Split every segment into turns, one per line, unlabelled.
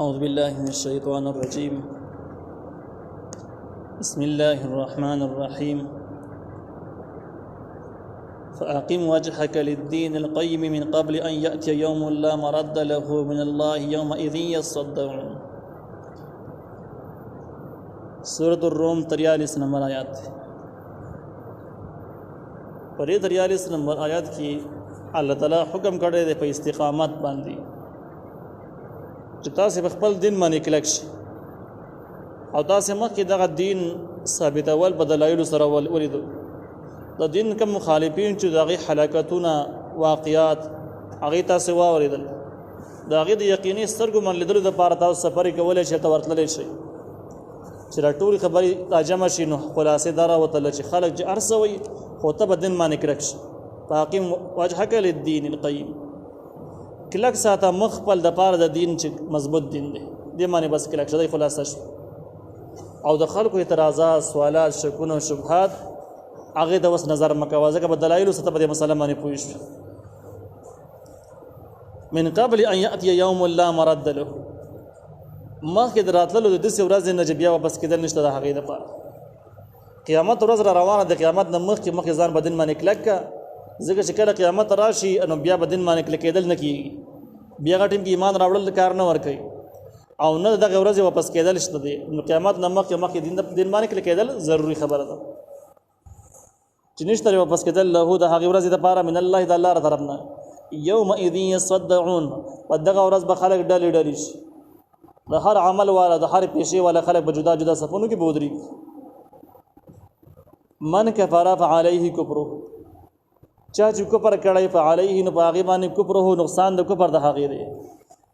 أعوذ بالله من الشيطان الرجيم. بسم الله الرحمن الرحيم. فأقم وجهك للدين القيم من قبل أن يأتي يوم لا مرد له من الله يومئذ يصدعون. سورة الروم 43 نمبر آیات. پر 43 نمبر آیات کی اللہ تعالی حکم کړی دی په استقامت باندې چې تاسو په خپل دین باندې کلک شئ او تاسو مخکې دغه دین ثابتول په دلایلو سره ولیدو. د دین کوم مخالفین چې دغه حلاکتونه واقعات هغه تاسو واوریدل، دغه د یقیني سترګو من لیدلو د پاره تاسو سفر کولای شئ، ته ورتللی شئ چې راټول خبرې راجمع شي. نو خلاصې دا راوتله چې خلک چې ارسوي خو ته په دین باندې کلک شي. فاقم وجهک للدین القیم، کلک ساته مخ خپل د پاره د دین چې مضبوط دین دی، دې باندې بس کلک شي. خلاصه شو او د خلکو اعتراضات، سوالات، شکونه او شبهات هغه د وس نظر مکوه، ځکه په دلایلو سره په مسله باندې پوه شو. من قبل ان یاتی یوم لا مرد له، مخکې د راتللو د داسې ورځې نه چې بیا واپس کېدل نشته د هغې دپاره. قیامت ورځ را روانه د قیامت نه مخکې ځان په دین باندې کلک کړه، ځکه چې کله قیامت راشي نو بیا په دین باندې کلکېدل نه کېږي، بیا هغه ټیم کې ایمان راوړل کار نه ورکوي او نه دغه ورځې واپس کېدل شته دی. نو قیامت نه مخکې دین باندې کلکېدل ضروري خبره ده چې نشته واپس کېدل له د هغې ورځې دپاره من الله د الله طرف نه. یومئذ یصدعون، په دغه ورځ به خلک ډلې ډلې شي، د هر عمل والا د هر پیشې والا خلک به جدا جدا صفونو کې بودري. من کفر فعلیه کفره، چا چې کفر کړی فعلیه نو په هغې باندې کفره، نقصان د کفر د هغې دی.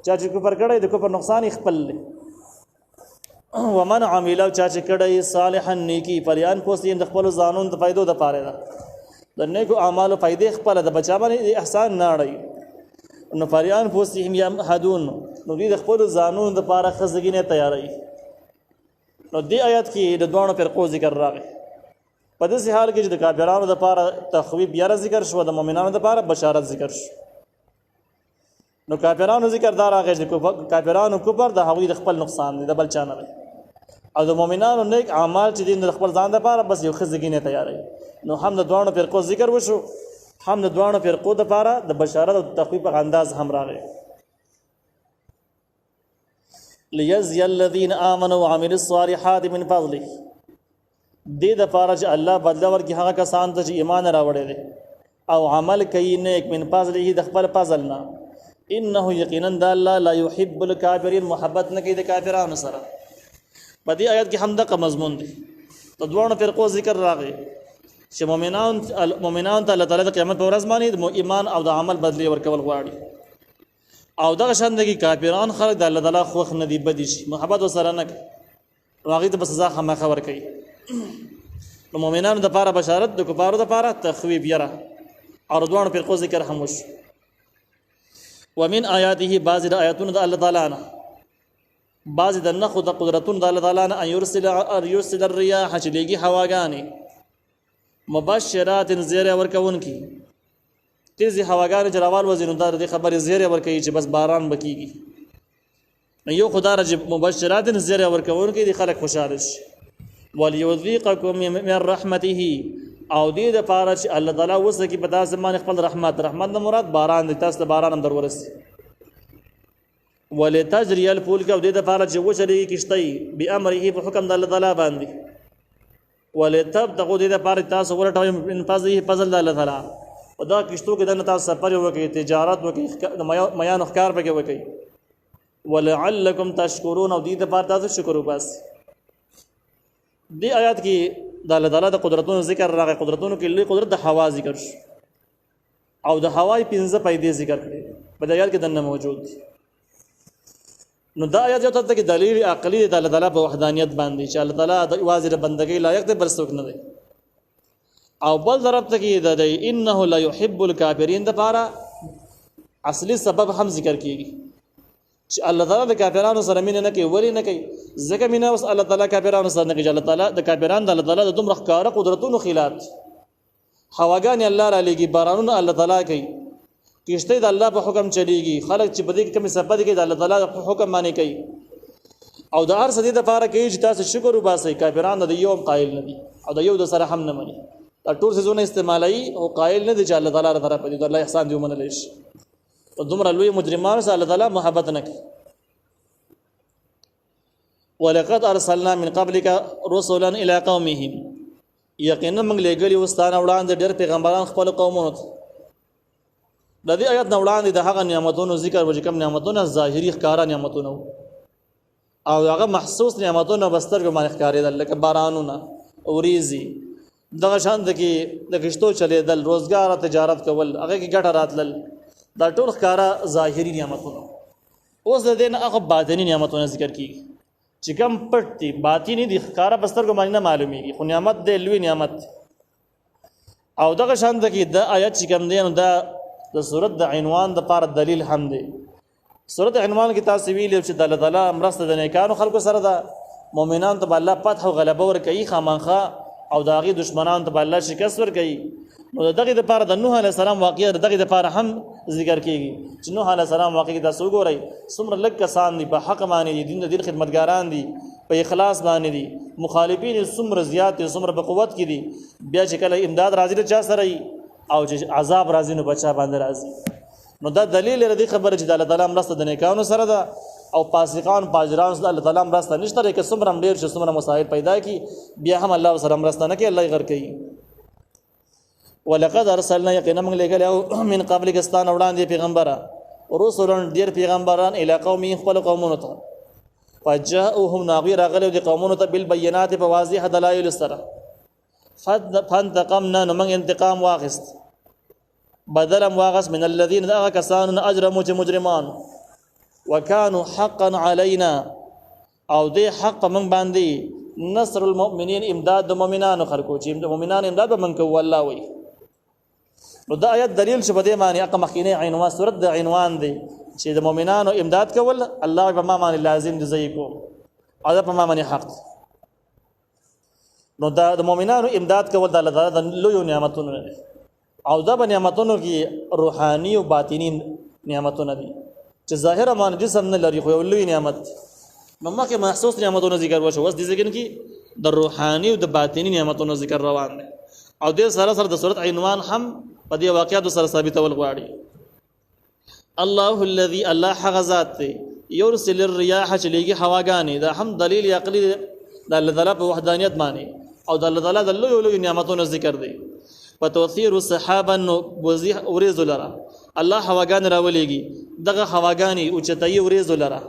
چا چې کفر کړی د کفر نقصان یې خپل دی. ومن عمل، چا چې کړی صالحا نیکي، پریان پوستې د خپلو ځانونو د فایدو دپاره ده، د نیکو اعمالو فایدې خپله د بچا باندې احسان نه اړوي. نو پریان پوستهم یمهدون، نو دوی د خپلو ځانونو دپاره ښه زګینې تیاروي. نو دې آیات کې د دواړو فرقو ذکر راغی. په داسې حال کې چې د کافرانو دپاره تخویب یاره ذکر شو، د مؤمنانو دپاره بشارت ذکر شو. نو کافرانو ذکر دا راغی چې کافرانو کفر د هغوی د خپل نقصان دی، د بل چا نه دی، او د مؤمنانو نیک اعمال چې دي د خپل ځان دپاره بس یو ښه زګینې تیاروي. نو هم د دواړو فرقو ذکر وشو، هم د دواړو فرقو دپاره د بشارت او تخویب په انداز هم راغی. لیجزی الذین آمنوا وعملوا الصالحات من فضله، دې دپاره چې الله بدله ورکړي هغه کسان ته چې ایمان راوړی دی او عمل کوي نیک، من فضله د خپل فضل نه. انه یقینا د الله لا يحب الکافرین، محبت نه کوي د کافرانو سره. په دې آیت کې هم دغه مضمون دی. د دواړو فرقو ذکر راغی چې مؤمنان ته الله تعالی د قیامت په ورځ باندې د ایمان او د عمل بدلې ورکول غواړي، او دغه شان دی کافران خلک د الله تعالی خوښ نه دي، بدي شي، محبت ورسره نه کوي، نو هغوی ته به سزا خامخا ورکوي. نو مؤمنانو دپاره بشارت، د کفارو دپاره تخویب یره، او د دواړو فرقو ذکر هم وشو. ومن آیاته، بعضې د آیاتونو د الله تعالی نه، بعضې د نښو د قدرتونو د الله تعالی نه، ان یرسل الریاح، چې لیږي هواګانې، مبشرات، زیری ورکوونکي، تیزې هواګانې چې راوالوځي نو دا د دې خبرې زیری ورکوي چې بس باران به کېږي. نو یو خو دا چې مبشرات زیری ورکوونکي دي، خلک خوشحاله شي. ولیذیقکم من رحمته، او دې دپاره چې الله تعالی وسکي په تاسو باندې خپل رحمت. رحمت نه مراد باران دی، تاسو ته باران هم در ورسي. ولتجري الفلک، او دې دپاره چې وچلېږي کښتۍ، بامره، په حکم د الله تعالی باندې. ولتبتغوا، دې دپاره تاسو ولټوئ من فضله، فضل د الله تعالی. په دغه کښتو کې دننه تاسو سفر وکړئ، تجارت وکړئ، د میانو ښکار پکې وکړئ. ولعلکم تشکرون، او دې دپاره تاسو شکر وباسئ. دې آیات کې د الله تعالی د قدرتونو ذکر راغی. قدرتونو کې لوی قدرت د هوا ذکر شو، او د هوا 15 پیدې ذکر کړي په دې آیات کې دننه موجود دي. نو دا آیات یو ته کې دلیل عقلی د الله تعالی په وحدانیت باندې چې الله تعالی د یوازې د بندګۍ لایق دی، بل څوک نه دی. او بل طرف ته کې د انه لا يحب الکافرین دپاره اصلي سبب هم ذکر کېږي چې الله تعالی د کافرانو سره مینه نه کوي. ولې نه کوي؟ ځکه مینه اوس الله تعالی کافرانو سره نه کوي. الله تعالی د کافرانو د الله تعالی د دومره ښکاره قدرتونو خلاف هواګانې الله را لېږي، بارانونه الله تعالی کوي، کشته د الله په حکم چلیږي. خلک چې په دې کې کوم سبب دي کې د الله تعالی په حکم باندې کوي. او د هر څه د لپاره کوي چې تاسو شکر وباسئ. کافرانو د یوم قائل نه دي او د یو د سره هم نه مني. دا ټول څه استعمالي او قائل نه دي چې الله تعالی طرف دې الله احسان دی ومنل شي. او دومره لوی مجرمانو سره الله تعالی محبت نه کوي. ولقد ارسلنا من قبلك رسلا الى قومهم یقینا موږ لګلی وستانه وړاندې ډېر پیغمبران خپل قومونو ته. د دې آیت نه وړاندې د هغه نعمتونو ذکر وجه کوم نعمتونه ظاهري ښکارا نعمتونه او هغه محسوس نعمتونه بسترګو باندې ښکارېدل لکه بارانونه اوریزي دغه شان د کشتو چلیدل روزګار تجارت کول هغه کې ګټه راتلل دا ټول ښکارا ظاهري نعمتونه. اوس د دې نه هغه باطني نعمتونه ذکر کیږي چې کوم پټ دي باطني دي ښکارا بسترګو باندې نه معلومیږي خو نعمت دې لوی نعمت. او دغه شان د کې د آیت چې کوم دی نو دا د سورۃ د عنوان د پاره دلیل هم دی. سورۃ عنوان کې تاسو ویل چې د الله تعالی مرسته د نیکانو خلکو سره ده. مؤمنان ته الله فتح او غلبه ورکوي خامخا او د هغې دشمنان ته الله شکست ورکوي. نو دغه د پاره د نوح علیه السلام واقعه دغه د پاره هم ذکر کیږي چې نوح علیه السلام واقعه تاسو وګورئ څومره لږ کسان دي په حق باندې دي دین د دین خدمتګاران دي په اخلاص باندې دي مخالفین څومره زیات دي څومره په قوت کې دي بیا چې کله امداد راځي له چا سره او چې عذاب راځي نو بچا باندې راځي. نو دا دلیل لري خبره چې د الله تعالی مرسته د نیکانو سره ده او فاسقان فاجران سره الله تعالی مرسته نشته لکه څومره ډیر چې څومره مصائب پیدا کی بیا هم الله سره مرسته نه کوي الله یې غر کوي. ولقد ارسلنا یقینا موږ لګل من قبل کستان وړاندې پیغمبره رسولان ډیر پیغمبران الی قومي خپل قومونو ته فجاءهم ناغیر غلو دي قومونو ته بالبينات بواضح دلائل سره فانتقمنا نمن انتقام واغست بدلا واغست من الذين ذا كسان اجرموا مجرمان وكانوا حقا علينا او دي حق من باندې نصر المؤمنين امداد المؤمنان خلقو چې مؤمنان امداد من کو الله وي. نو دا آیت دلیل چې په دې معنی اقا مخکینه عنوان سورۃ د عنوان دی چې د مؤمنانو امداد کول الله په ما معنی لازم دي زئی کو او دا په ما معنی حق. نو دا د مؤمنانو امداد کول د الله تعالی د لوی نعمتونو دي او دا په نعمتونو کې روحاني او باطینی نعمتونه دي چې ظاهر باندې جسم نه لري خو یو لوی نعمت. نو مخکې محسوس نعمتونو ذکر وشو اوس دې ذکر کې د روحاني او د باطینی نعمتونو ذکر روان دي او دې سره سره د سورۃ عنوان هم په دې واقعاتو سره ثابتول غواړي. الله الذي الله حق ذات يرسل الرياح چلیږي هواګانې دا هم دلیل عقلی د الله تعالی په وحدانیت باندې او د الله تعالی د لوی نعمتونو ذکر دی. فتوثير السحابا وزيح وريز لرا الله هواګان راولېږي دغه هواګانې او چتای وريز لرا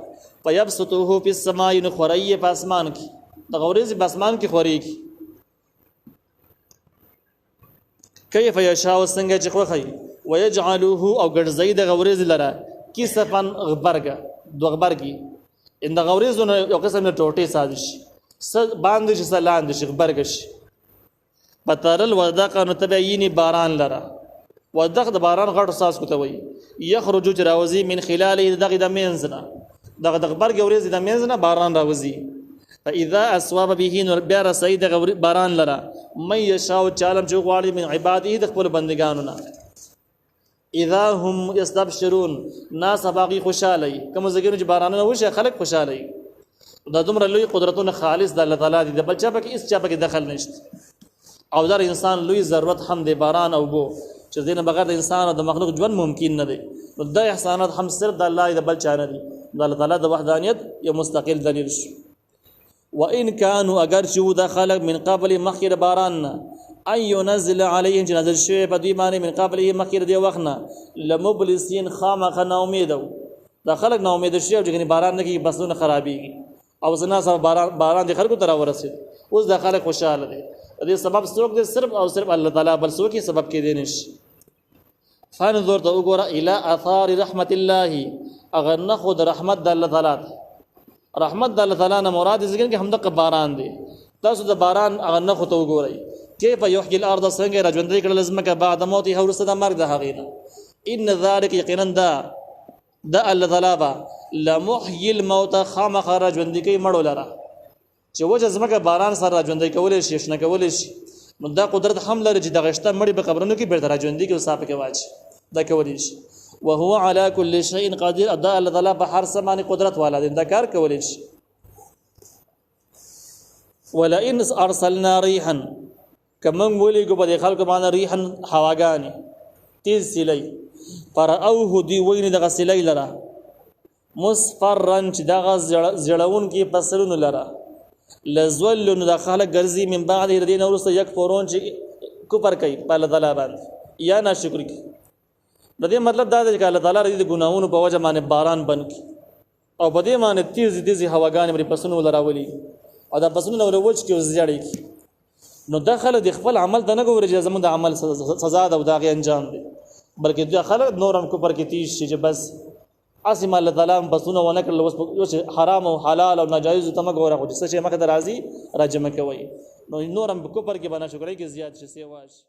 فيبسطه في السماء نخري په اسمان کې دغه وريز په اسمان کې خوريږي كيف يشاء څنګه چې خوخي ويجعله او ګرځي د غوريز لرا کیسفن غبرګه دوغبرګي ان د غوريزونو یو قسم نه ټوټي سازش باندې چې سلاند شي غبرګش بترل ودق نو تبعيني باران لرا ودق د باران غړ ساز کوته وي يخرج جراوزي من خلاله دغه د منزنا دغه غبرګ وريز د منزنا باران راوزي فاذا اصواب به نور بير سيد باران لرا مې يشاو چالم چې غواړي من عباده د خپل بندگانو نه اذا هم يستبشرون ناس باقي خوشالي کوم زګینو چې بارانونه وشه خلک خوشالي دا دومره لوی قدرتونه خالص د الله تعالی دي د بچا پکې اس چا پکې دخل نشته او در انسان لوی ضرورت هم دی باران او بو چې دینه بغیر د انسان او د مخلوق ژوند ممکن نه دی. نو د احسانات هم صرف د الله د بل چا نه دي د الله تعالی د وحدانیت یو مستقل دلیل شو. وان كانوا اگر شو د خلق من قبل مخیر باران ان ينزل عليهم جنازل شوی په دوی باندې من قبل مخیر دی وخت نه لمبلسین خامخ نه امیدو د خلق نه امید شي او چې باران نه کی بسونه خرابيږي او زنا سره باران د خلکو تر ورسید اوس د خلق خوشاله دي دې سبب څوک دې صرف او صرف الله تعالی بل څوک یې سبب کې دینش. فانظر تو وګوره الى اثار رحمت الله اگر نه خود رحمت د الله تعالی رحمت د الله تعالی نه مراد ذکر کې هم د باران دی تاسو د باران اگر نه خود وګورئ کیف یحیی الارض څنګه را ژوندې کړل زمکه بعد موت هو ورسره د مرګ د هغې ان ذلک یقینا دا الله تعالی با لمحیی الموت خامخ را ژوندې کوي مړو لره چې وجه زمکه باران سره ژوندې کولې شي شنه کولې شي نو دا قدرت هم لري چې د غشته مړي په قبرونو کې بیرته را ژوندې کې صاحب کې واچ دا کولې شي وهو على كل شيء قدير ادا الله تعالی په هر څه باندې قدرت والا دی دا کار کولې شي. ولئن ارسلنا ريحا كمن ولي کو په خلق باندې ريحا هواګانی تیز سلی فرأوه دی وین دغه سلی لرا مصفرا چې دغه زړون کې پسرون لرا لزول نو د خلق ګرځي من بعد ردین ورسته یک فورون چې کفر کوي په الله تعالی باندې یا ناشکر کوي د دې مطلب دا دی چې الله تعالی د ګناہوں په وجه باندې باران بند کی او په دې باندې تیز تیز هواګان مری پسونو لراولي او دا پسونو وروچ کې وزړی نو داخله د خپل عمل د نه ګوري چې زموږ د عمل سزا ده او دا غي انجام دي بلکې داخله نورم کفر کې تیز شي چې بس اسیم الله تعالی پسونو ونه کړل اوس حرام او حلال او ناجایز تم ګوره خو چې څه مخه درازي راجمه کوي نو نورم کفر کې بنا شکرای کې زیات شي سیواش